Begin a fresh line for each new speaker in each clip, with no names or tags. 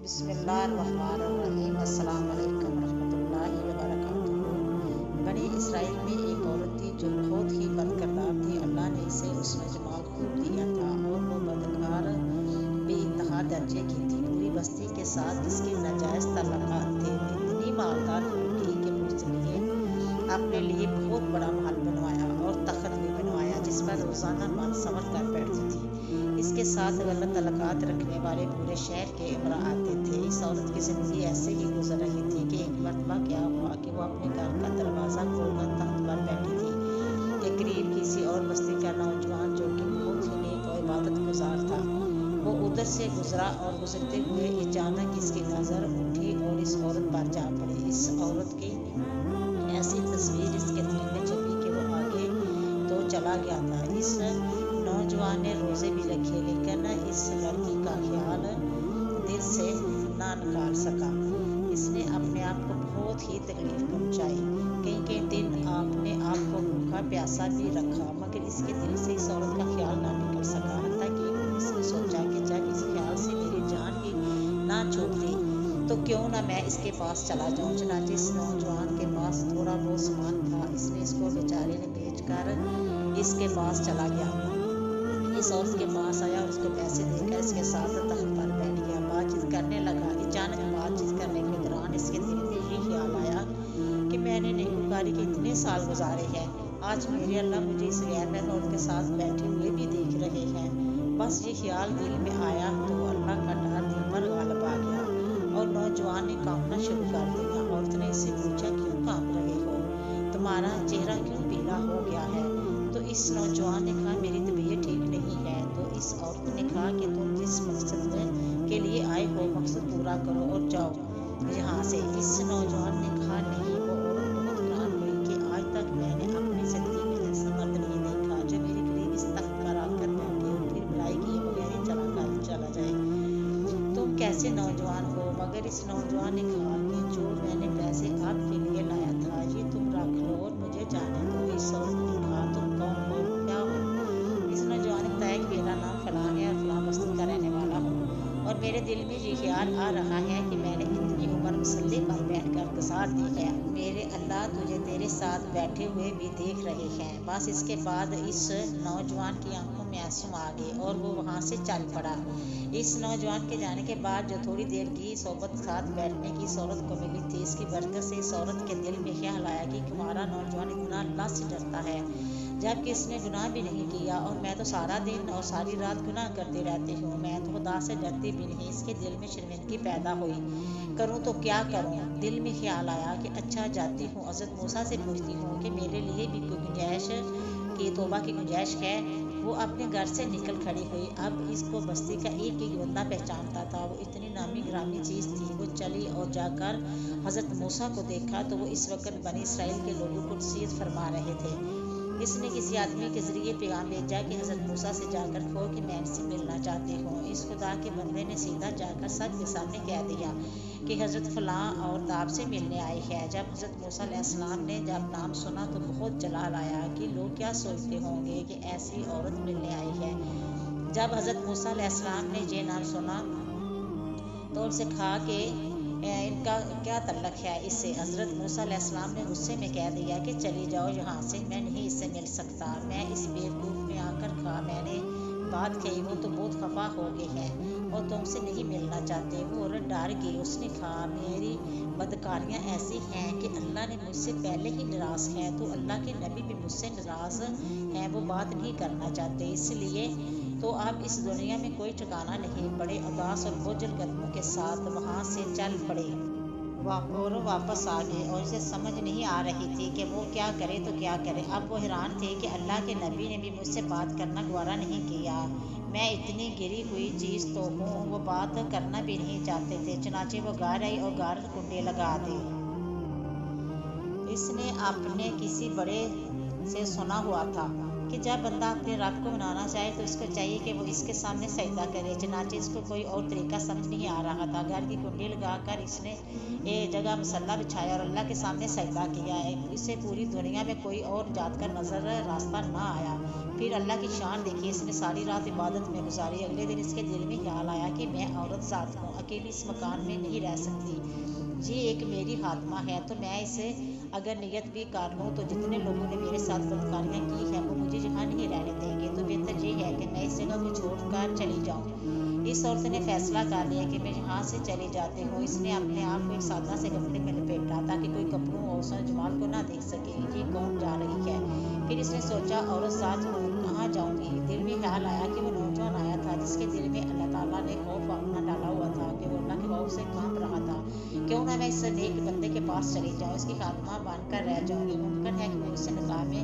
بسم اللہ الرحمن الرحیم۔ السلام علیکم ورحمۃ اللہ وبرکاتہ۔ بنی اسرائیل میں ایک عورت تھی جو بہت ہی بد کردار تھی۔ اللہ نے اسے اس میں جمال خوب دیا تھا اور وہ بدکار بے انتہا درجے کی تھی۔ پوری بستی کے ساتھ اس کے ناجائز تعلقات تھے۔ اتنی مالدار ہو گئی کہ اس نے اپنے لیے بہت بڑا محل بنوایا اور تخت بھی بنوایا جس پر روزانہ من سمر کر بیٹھتی تھی۔ اس کے ساتھ غلط تعلقات رکھنے والے پورے شہر کے امراء آتے تھے۔ اس عورت کی زندگی ایسے ہی گزر رہی تھی کہ ایک مرتبہ کیا ہوا کہ وہ اپنے گھر کا دروازہ کھول کر تخت پر بیٹھی تھی۔ ایک قریب کسی اور بستی کا نوجوان جو کہ بہت ہی نیک اور عبادت گزار تھا، وہ ادھر سے گزرا اور گزرتے ہوئے اچانک اس کی نظر اٹھی اور اس عورت پر جا پڑی۔ اس عورت کی ایسی تصویر اس کے دل میں چھپی کہ وہ آگے تو چلا گیا تھا۔ اس نوجوان نے روزے بھی رکھے لیکن اس لڑکی کا خیال دل سے نہ نکال سکا۔ اس نے اپنے آپ کو بہت ہی تکلیف پہنچائی۔ کئی دن آپ نے آپ کو بھوکا پیاسا بھی رکھا مگر اس کے دل سے اس عورت کا خیال نہ نکل سکا، حتیٰ کہ اس نے سوچا کہ جب اس خیال سے میری جان ہی نہ چھوٹتی تو کیوں نہ میں اس کے پاس چلا جاؤں۔ چنانچہ اس نوجوان کے پاس تھوڑا بہت سامان تھا، اس نے اس کو بیچارے نے بیچ کر اس کے پاس چلا گیا۔ اس عورت کے پاس آیا اور اس کو پیسے دے کر اس کے ساتھ تخت پر بیٹھ گیا۔ بات چیت کرنے لگا۔ اچانک بات چیت کرنے کے دوران اس کے دل میں یہ خیال آیا کہ میں نے نیکوکاری کے اتنے سال گزارے ہیں، آج میرے اللہ مجھے اس غیر محرم کے ساتھ بیٹھے ہوئے بھی دیکھ رہے ہیں۔ بس یہ خیال دل میں آیا تو اللہ کا ڈر دل پر غالب آ گیا اور نوجوان نے کانپنا شروع کر دیا۔ عورت نے اس سے پوچھا کیوں کانپ رہے ہو، تمہارا چہرہ کیوں پیلا ہو گیا ہے؟ تو اس نوجوان نے کہا میری طبیعت ٹھیک نہیں ہے۔ تو اس عورت نے کہا کہ تم جس مقصد کے لیے آئے ہو مقصد پورا کرو اور جاؤ یہاں سے۔ اس نوجوان نے کہا نہیں۔ وہ عورت بہت حیران ہوئی کہ آج تک میں نے اپنی زندگی میں ایسا مرد نہیں دیکھا جو میرے قریب اس تخت پر آ کر بیٹھے اور پھر برائی کیے بغیر ہی چلا جائے۔ تم کیسے نوجوان ہو؟ مگر اس نوجوان نے کہا کہ جو میں نے پیسے آپ کے لیے لایا تھا یہ تم رکھ لو اور مجھے جانے دو۔ اس عورت نے کہا تم کون ہو، کیا ہو؟ اس نوجوان نے بتایا کہ میرا نام فلاں ہے اور فلاں بستی کا رہنے والا ہوں اور میرے دل میں یہ خیال آ رہا ہے کہ میں نے اتنی عمر مسلح پر بیٹھ کر گزار دی ہے، میرے اللہ تجھے تیرے ساتھ بیٹھے ہوئے بھی دیکھ رہے ہیں۔ بس اس کے بعد اس نوجوان کی آنکھوں میں آنسو آ گئے اور وہ وہاں سے چل پڑا۔ اس نوجوان کے جانے کے بعد جو تھوڑی دیر کی صحبت ساتھ بیٹھنے کی اس عورت کو ملی تھی، اس کی برکت سے اس عورت کے دل میں خیال آیا کہ ہمارا نوجوان اتنا اللہ سے ڈرتا ہے جبکہ اس نے گناہ بھی نہیں کیا اور میں تو سارا دن اور ساری رات گناہ کرتی رہتی ہوں، میں تو خدا سے ڈرتی بھی نہیں۔ اس کے دل میں شرمندگی پیدا ہوئی، کروں تو کیا کروں؟ دل میں خیال آیا کہ اچھا جاتی ہوں حضرت موسیٰ سے پوچھتی ہوں کہ میرے لیے بھی کوئی گنجائش کی توبہ کی گنجائش ہے۔ وہ اپنے گھر سے نکل کھڑی ہوئی۔ اب اس کو بستی کا ایک بندہ پہچانتا تھا، وہ اتنی نامی گرامی چیز تھی۔ وہ چلی اور جا کر حضرت موسیٰ کو دیکھا تو وہ اس وقت بنی اسرائیل کے لوگوں کو نصیحت فرما رہے تھے۔ اس نے کسی آدمی کے ذریعے پیغام بھیجا کہ حضرت موسیٰ سے جا کر کہو کہ میں ان سے ملنا چاہتی ہوں۔ اس خدا کے بندے نے سیدھا جا کر سب کے سامنے کہہ دیا کہ حضرت فلاں عورت آپ سے ملنے آئی ہے۔ جب حضرت موسیٰ علیہ السلام نے جب نام سنا تو بہت جلال آیا کہ لوگ کیا سوچتے ہوں گے کہ ایسی عورت ملنے آئی ہے۔ جب حضرت موسیٰ علیہ السلام نے یہ نام سنا تو ان سے کہا کہ ان کا کیا تعلق ہے اس سے؟ حضرت موسیٰ علیہ السلام نے غصے میں کہہ دیا کہ چلی جاؤ یہاں سے، میں نہیں اس سے مل سکتا۔ میں اس بیوقوف نے آ کر کہا میں نے بات کہی، وہ تو بہت خفا ہو گئے ہیں اور تم سے نہیں ملنا چاہتے۔ وہ عورت ڈر گئی۔ اس نے کہا میری بدکاریاں ایسی ہیں کہ اللہ نے مجھ سے پہلے ہی ناراض ہے، تو اللہ کے نبی بھی مجھ سے ناراض ہیں، وہ بات نہیں کرنا چاہتے، اس لیے تو اب اس دنیا میں کوئی ٹھکانہ نہیں۔ بڑے اداس اور بوجھل قدموں کے ساتھ وہاں سے چل پڑے اور واپس آ گئے اور اسے سمجھ نہیں آ رہی تھی کہ وہ کیا کرے تو کیا کرے۔ اب وہ حیران تھے کہ اللہ کے نبی نے بھی مجھ سے بات کرنا گوارا نہیں کیا، میں اتنی گری ہوئی چیز تو ہوں، وہ بات کرنا بھی نہیں چاہتے تھے۔ چنانچہ وہ گھر آئی اور گھر کنڈے لگا دی۔ اس نے اپنے کسی بڑے سے سنا ہوا تھا کہ جب بندہ اپنے رب کو منانا چاہے تو اس کو چاہیے کہ وہ اس کے سامنے سجدہ کرے۔ چنانچہ اس کو کوئی اور طریقہ سمجھ نہیں آ رہا تھا۔ گھر کی کنڈی لگا کر اس نے ایک جگہ مصلی بچھایا اور اللہ کے سامنے سجدہ کیا۔ اسے پوری دنیا میں کوئی اور جات کا نظر راستہ نہ آیا۔ پھر اللہ کی شان دیکھی، اس نے ساری رات عبادت میں گزاری۔ اگلے دن اس کے دل میں خیال آیا کہ میں عورت ذات ہوں، اکیلی اس مکان میں نہیں رہ سکتی، یہ ایک میری خاتمہ ہے، تو میں اسے اگر نیت بھی کر لوں تو جتنے لوگوں نے میرے ساتھ بدکاریاں کی ہیں وہ مجھے یہاں نہیں رہنے دیں گے، تو بہتر یہ ہے کہ میں اس جگہ کو چھوڑ کر چلی جاؤں۔ اس عورت نے فیصلہ کر لیا کہ میں یہاں سے چلی جاتی ہوں۔ اس نے اپنے آپ کو ایک سادہ سے کپڑے میں لپیٹا تاکہ کوئی کپڑوں اور حسن جمال کو نہ دیکھ سکے، یہ کون جا رہی ہے۔ پھر اس نے سوچا عورت ذات ہوں، کہاں جاؤں گی۔ دل میں خیال آیا کہ وہ نوجوان آیا تھا جس کے دل میں اللہ تعالیٰ نے خوف اپنا ڈالا ہوا تھا، کہ وہ اللہ کے خوف سے کانپ رہا تھا۔ کیوں نہ میں اس نیک بندے کے پاس چلی جاؤں، اس کی خاتمہ بن کر رہ جاؤں گی، ممکن ہے کہ وہ اسے نکاح میں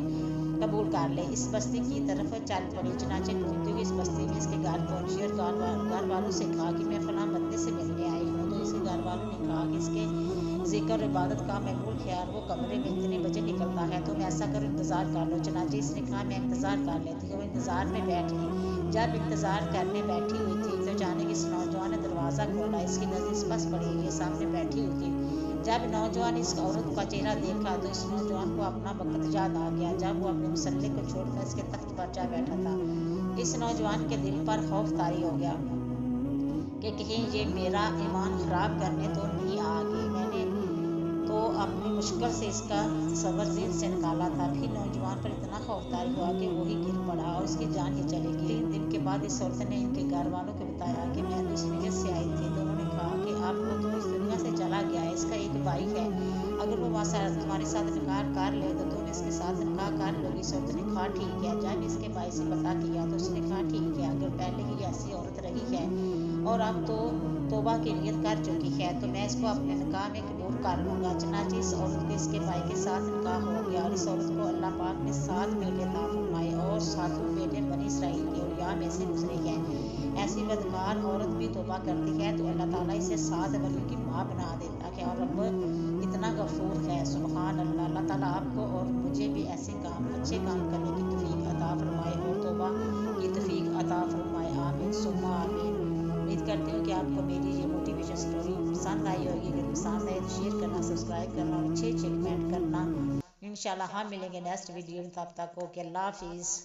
قبول کر لے۔ اس بستی کی طرف چل پڑی، چنانچہ ڈھونڈتی ہوئی اس بستی میں اس کے گھر پہنچی اور گھر والوں سے کہا کہ میں فلاں بندے سے ملنے آئی ہوں، تو اس کے گھر والوں نے کہا کہ اس کے ذکر اور عبادت کا معمول خیال وہ کمرے میں اتنے بجے نکلتا ہے، تم ایسا کرو انتظار کر لو۔ چنانچہ اس نے کہا میں انتظار کر لیتی ہوں۔ وہ انتظار میں بیٹھ گئی۔ جب انتظار کرنے بیٹھی ہوئی تھی تو اچانک اس نوجوان نے دروازہ کھولا، اس کی نظر اس پاس پڑی، یہ سامنے بیٹھی ہوئی تھی۔ جب نوجوان اس عورت کا چہرہ دیکھا تو اس نوجوان کو اپنا وقت یاد آ گیا جب وہ اپنے مسلح کو چھوڑ کر اس کے تخت پر جا بیٹھا تھا۔ اس نوجوان کے دل پر خوف طاری ہو گیا کہ کہیں یہ میرا ایمان خراب کرنے تو نہیں آ گئی۔ میں نے تو اپنی مشکل سے اس کا تصور ذہن سے نکالا تھا۔ پھر نوجوان پر اتنا خوف طاری ہوا کہ وہی گر پڑا اور اس کی جان ہی چلی گئی۔ 3 دن کے بعد اس عورت نے ان کے گھر والوں کو بتایا کہ میں دوسری نیت سے آئی تھی، تو انہوں نے کہا کہ اب وہ تو اس دنیا سے چلا گیا ہے، اس کا ایک بھائی ہے، اگر وہ تمہارے ساتھ نکاح کر لے تو تم اس کے ساتھ نکاح کر لو گی۔ اس عورت نے کہا ٹھیک ہے۔ جب اس کے بھائی سے پتہ کیا تو اس نے کہا ٹھیک ہے، اگر پہلے ہی ایسی عورت رہی ہے اور اب تو توبہ کی نیت کر چکی ہے تو میں اس کو اپنے نکاح میں قبول کر لوں گا۔ چنانچہ اس عورت کے اس کے بھائی کے ساتھ نکاح ہو گیا اور اس عورت کو اللہ پاک نے 7 بیٹے عطا فرمائے اور 7 بیٹے بنی اسرائیل کے اولیاء میں سے گزرے ہیں۔ ایسی بدکار عورت بھی توبہ کرتی ہے تو اللہ تعالیٰ اسے 7 ولی کی ماں بنا دیتا ہے، اور رب اتنا غفور ہے، سبحان اللہ۔ اللہ تعالیٰ آپ کو اور مجھے بھی ایسے اچھے کام کرنے کی توفیق عطا فرمائے اور توبہ کی توفیق عطا فرمائے، آمین ثم آمین۔ امید کرتی ہوں کہ آپ کو میری یہ موٹیویشن سٹوری پسند آئی ہوگی۔ اگر پسند آئے تو شیئر کرنا، سبسکرائب کرنا اور اچھے کمنٹ کرنا۔ انشاءاللہ ہم ملیں گے نیکسٹ ویڈیو میں، تب تک اوکے، اللہ حافظ۔